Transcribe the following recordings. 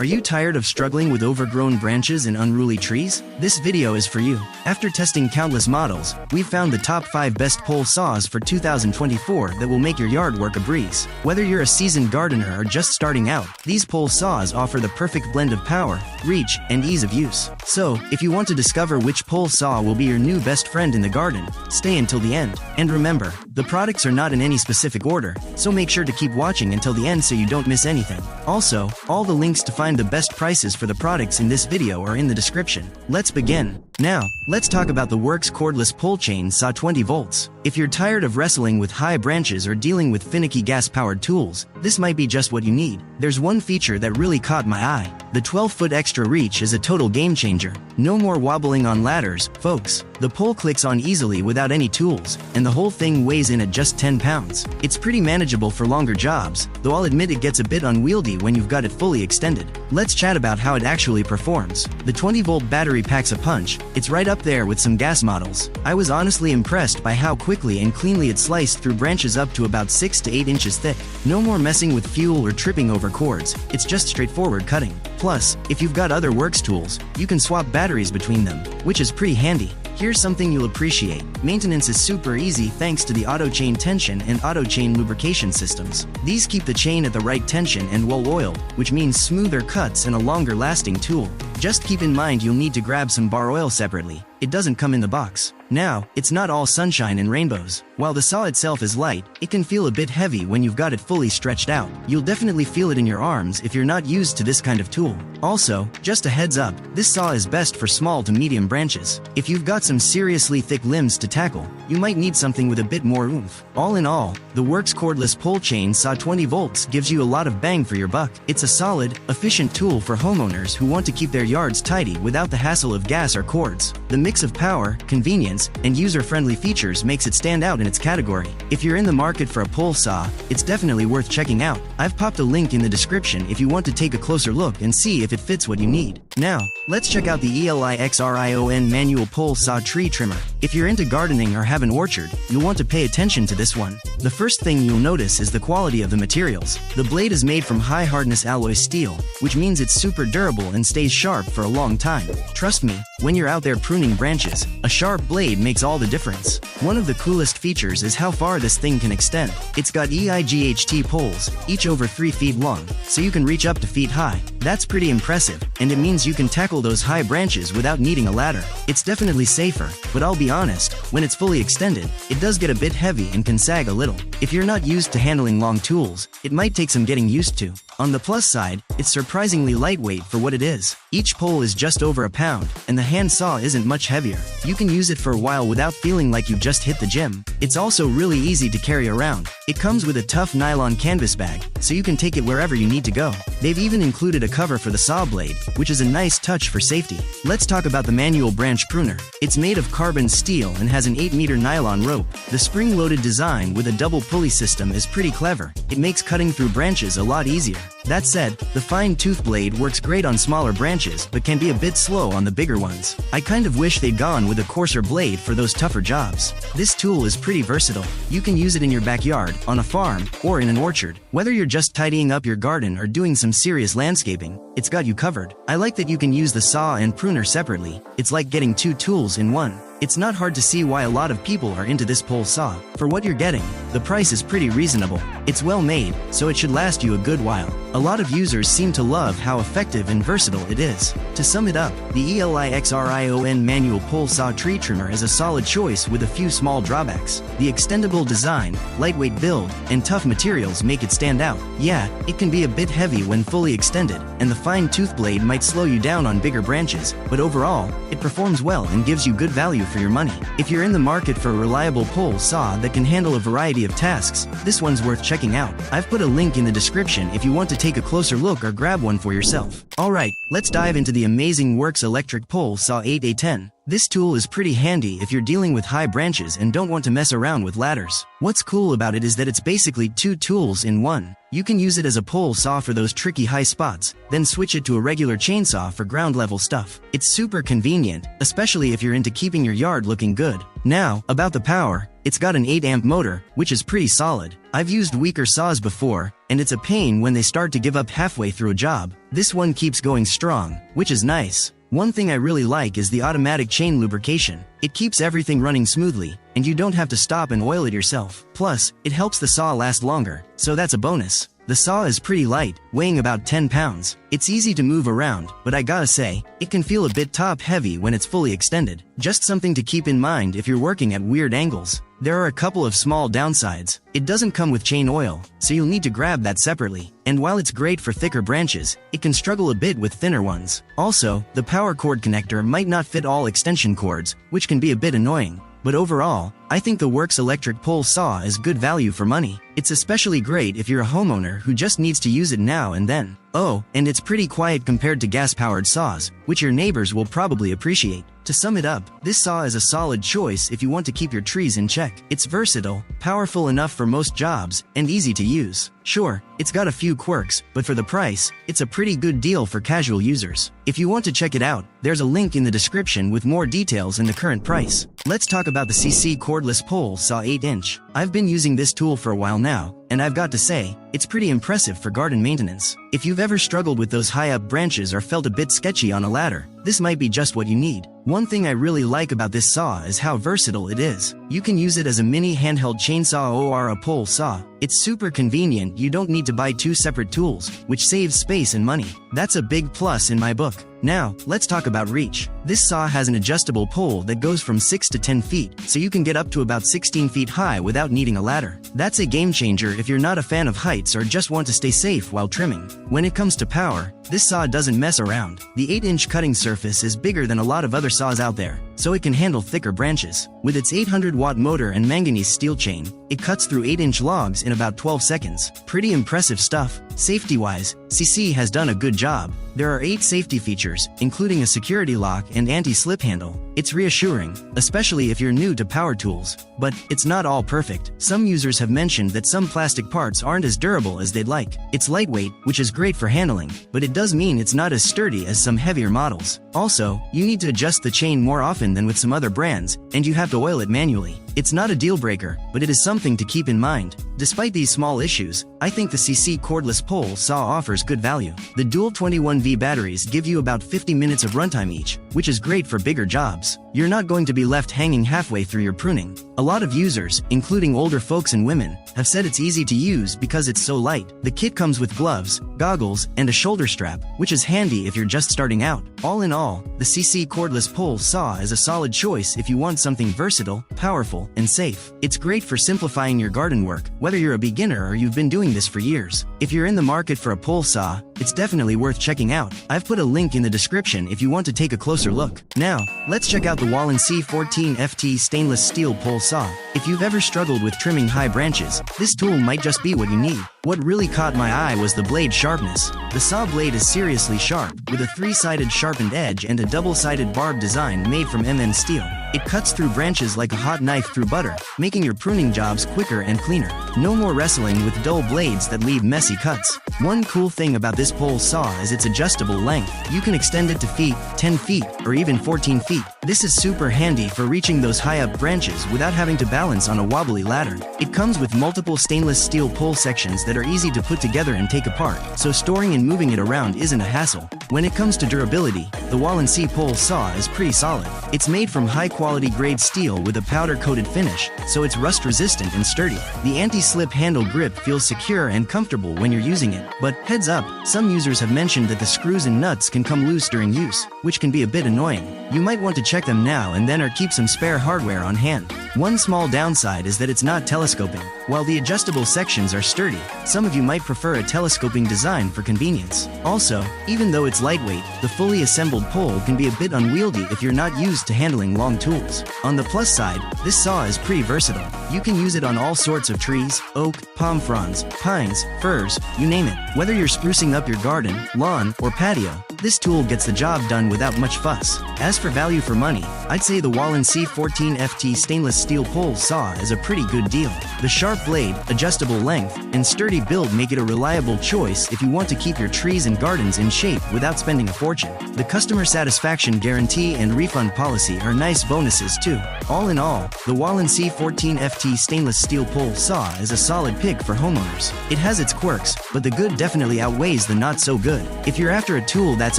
Are you tired of struggling with overgrown branches and unruly trees? This video is for you. After testing countless models, we've found the top 5 best pole saws for 2024 that will make your yard work a breeze. Whether you're a seasoned gardener or just starting out, these pole saws offer the perfect blend of power, reach, and ease of use. So, if you want to discover which pole saw will be your new best friend in the garden, stay until the end. And remember, the products are not in any specific order, so make sure to keep watching until the end so you don't miss anything. Also, all the links to find the best prices for the products in this video are in the description. Let's begin. Now, let's talk about the Works cordless pole chain saw 20 volts. If you're tired of wrestling with high branches or dealing with finicky gas-powered tools, this might be just what you need. There's one feature that really caught my eye. The 12-foot extra reach is a total game changer. No more wobbling on ladders, folks. The pole clicks on easily without any tools, and the whole thing weighs in at just 10 pounds. It's pretty manageable for longer jobs, though I'll admit it gets a bit unwieldy when you've got it fully extended. Let's chat about how it actually performs. The 20-volt battery packs a punch. It's right up there with some gas models. I was honestly impressed by how quickly and cleanly it sliced through branches up to about 6 to 8 inches thick. No more messing with fuel or tripping over cords, it's just straightforward cutting. Plus, if you've got other Works tools, you can swap batteries between them, which is pretty handy. Here's something you'll appreciate. Maintenance is super easy thanks to the auto chain tension and auto chain lubrication systems. These keep the chain at the right tension and well oiled, which means smoother cuts and a longer lasting tool. Just keep in mind you'll need to grab some bar oil separately. It doesn't come in the box. Now, it's not all sunshine and rainbows. While the saw itself is light, it can feel a bit heavy when you've got it fully stretched out. You'll definitely feel it in your arms if you're not used to this kind of tool. Also, just a heads up, this saw is best for small to medium branches. If you've got some seriously thick limbs to tackle, you might need something with a bit more oomph. All in all, the Works cordless pole chain saw 20 volts gives you a lot of bang for your buck. It's a solid, efficient tool for homeowners who want to keep their yards tidy without the hassle of gas or cords. The mix of power, convenience, and user-friendly features makes it stand out in its category. If you're in the market for a pole saw, it's definitely worth checking out. I've popped a link in the description if you want to take a closer look and see if it fits what you need. Now, let's check out the ELIXRION manual pole saw tree trimmer. If you're into gardening or have an orchard, you'll want to pay attention to this one. The first thing you'll notice is the quality of the materials. The blade is made from high-hardness alloy steel, which means it's super durable and stays sharp for a long time. Trust me, when you're out there pruning branches, a sharp blade makes all the difference. One of the coolest features is how far this thing can extend. It's got EIGHT poles, each over 3 feet long, so you can reach up to feet high. That's pretty impressive, and it means you can tackle those high branches without needing a ladder. It's definitely safer, but I'll be honest, when it's fully extended, it does get a bit heavy and can sag a little. If you're not used to handling long tools, it might take some getting used to. On the plus side, it's surprisingly lightweight for what it is. Each pole is just over a pound, and the hand saw isn't much heavier. You can use it for a while without feeling like you've just hit the gym. It's also really easy to carry around. It comes with a tough nylon canvas bag, so you can take it wherever you need to go. They've even included a cover for the saw blade, which is a nice touch for safety. Let's talk about the manual branch pruner. It's made of carbon steel and has an 8-meter nylon rope. The spring-loaded design with a double pulley system is pretty clever. It makes cutting through branches a lot easier. That said, the fine tooth blade works great on smaller branches but can be a bit slow on the bigger ones. I kind of wish they'd gone with a coarser blade for those tougher jobs. This tool is pretty versatile. You can use it in your backyard, on a farm, or in an orchard. Whether you're just tidying up your garden or doing some serious landscaping, it's got you covered. I like that you can use the saw and pruner separately. It's like getting 2 tools in one. It's not hard to see why a lot of people are into this pole saw. For what you're getting, the price is pretty reasonable. It's well made, so it should last you a good while. A lot of users seem to love how effective and versatile it is. To sum it up, the ELIXRION manual pole saw tree trimmer is a solid choice with a few small drawbacks. The extendable design, lightweight build, and tough materials make it stand out. Yeah, it can be a bit heavy when fully extended, and the fine tooth blade might slow you down on bigger branches, but overall, it performs well and gives you good value for your money. If you're in the market for a reliable pole saw that can handle a variety of tasks, this one's worth checking out. I've put a link in the description if you want to take a closer look or grab one for yourself. Alright, let's dive into the amazing Works electric pole saw 8A10. This tool is pretty handy if you're dealing with high branches and don't want to mess around with ladders. What's cool about it is that it's basically 2 tools in one. You can use it as a pole saw for those tricky high spots, then switch it to a regular chainsaw for ground level stuff. It's super convenient, especially if you're into keeping your yard looking good. Now, about the power, it's got an 8-amp motor, which is pretty solid. I've used weaker saws before, and it's a pain when they start to give up halfway through a job. This one keeps going strong, which is nice. One thing I really like is the automatic chain lubrication. It keeps everything running smoothly, and you don't have to stop and oil it yourself. Plus, it helps the saw last longer, so that's a bonus. The saw is pretty light, weighing about 10 pounds. It's easy to move around, but I gotta say, it can feel a bit top-heavy when it's fully extended. Just something to keep in mind if you're working at weird angles. There are a couple of small downsides. It doesn't come with chain oil, so you'll need to grab that separately. And while it's great for thicker branches, it can struggle a bit with thinner ones. Also, the power cord connector might not fit all extension cords, which can be a bit annoying. But overall, I think the Works electric pole saw is good value for money. It's especially great if you're a homeowner who just needs to use it now and then. Oh, and it's pretty quiet compared to gas-powered saws, which your neighbors will probably appreciate. To sum it up, this saw is a solid choice if you want to keep your trees in check. It's versatile, powerful enough for most jobs, and easy to use. Sure, it's got a few quirks, but for the price, it's a pretty good deal for casual users. If you want to check it out, there's a link in the description with more details and the current price. Let's talk about the CC cordless pole saw 8-inch. I've been using this tool for a while now, and I've got to say, it's pretty impressive for garden maintenance. If you've ever struggled with those high-up branches or felt a bit sketchy on a ladder, this might be just what you need. One thing I really like about this saw is how versatile it is. You can use it as a mini handheld chainsaw or a pole saw. It's super convenient, you don't need to buy two separate tools, which saves space and money. That's a big plus in my book. Now, let's talk about reach. This saw has an adjustable pole that goes from 6 to 10 feet, so you can get up to about 16 feet high without needing a ladder. That's a game changer if you're not a fan of heights or just want to stay safe while trimming. When it comes to power, this saw doesn't mess around. The 8-inch cutting surface is bigger than a lot of other saws out there, so it can handle thicker branches. With its 800-watt motor and manganese steel chain, it cuts through 8-inch logs in about 12 seconds. Pretty impressive stuff. Safety-wise, CC has done a good job. There are 8 safety features, including a security lock and anti-slip handle. It's reassuring, especially if you're new to power tools. But it's not all perfect. Some users have mentioned that some plastic parts aren't as durable as they'd like. It's lightweight, which is great for handling, but it does mean it's not as sturdy as some heavier models. Also, you need to adjust the chain more often than with some other brands, and you have to oil it manually. It's not a deal breaker, but it is something to keep in mind. Despite these small issues, I think the CC cordless pole saw offers good value. The dual 21V batteries give you about 50 minutes of runtime each, which is great for bigger jobs. You're not going to be left hanging halfway through your pruning. A lot of users, including older folks and women, have said it's easy to use because it's so light. The kit comes with gloves, goggles, and a shoulder strap, which is handy if you're just starting out. All in all, the CC cordless pole saw is a solid choice if you want something versatile, powerful, and safe. It's great for simplifying your garden work, whether you're a beginner or you've been doing this for years. If you're in the market for a pole saw, it's definitely worth checking out. I've put a link in the description if you want to take a closer look. Now, let's check out the Wallen C14 FT stainless steel pole saw. If you've ever struggled with trimming high branches, this tool might just be what you need. What really caught my eye was the blade sharpness. The saw blade is seriously sharp, with a 3-sided sharpened edge and a double-sided barbed design made from MN steel. It cuts through branches like a hot knife through butter, making your pruning jobs quicker and cleaner. No more wrestling with dull blades that leave messy cuts. One cool thing about this pole saw is its adjustable length. You can extend it to feet, 10 feet, or even 14 feet. This is super handy for reaching those high-up branches without having to balance on a wobbly ladder. It comes with multiple stainless steel pole sections that are easy to put together and take apart, so storing and moving it around isn't a hassle. When it comes to durability, the Wallen C pole saw is pretty solid. It's made from high-quality grade steel with a powder-coated finish, so it's rust-resistant and sturdy. The anti-slip handle grip feels secure and comfortable when you're using it. But heads up, some users have mentioned that the screws and nuts can come loose during use, which can be a bit annoying. You might want to check them now and then or keep some spare hardware on hand. One small downside is that it's not telescoping. While the adjustable sections are sturdy, some of you might prefer a telescoping design for convenience. Also, even though it's lightweight, the fully assembled pole can be a bit unwieldy if you're not used to handling long tools. On the plus side, this saw is pretty versatile. You can use it on all sorts of trees: oak, palm fronds, pines, firs, you name it. Whether you're sprucing up your garden, lawn, or patio, This tool gets the job done without much fuss. As for value for money, I'd say the Wallen C14FT stainless steel pole saw is a pretty good deal. The sharp blade, adjustable length, and sturdy build make it a reliable choice if you want to keep your trees and gardens in shape without spending a fortune. The customer satisfaction guarantee and refund policy are nice bonuses too. All in all, the Wallen C14FT stainless steel pole saw is a solid pick for homeowners. It has its quirks, but the good definitely outweighs the not so good. If you're after a tool that's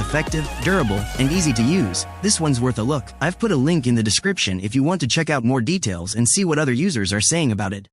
effective, durable, and easy to use, this one's worth a look. I've put a link in the description if you want to check out more details and see what other users are saying about it.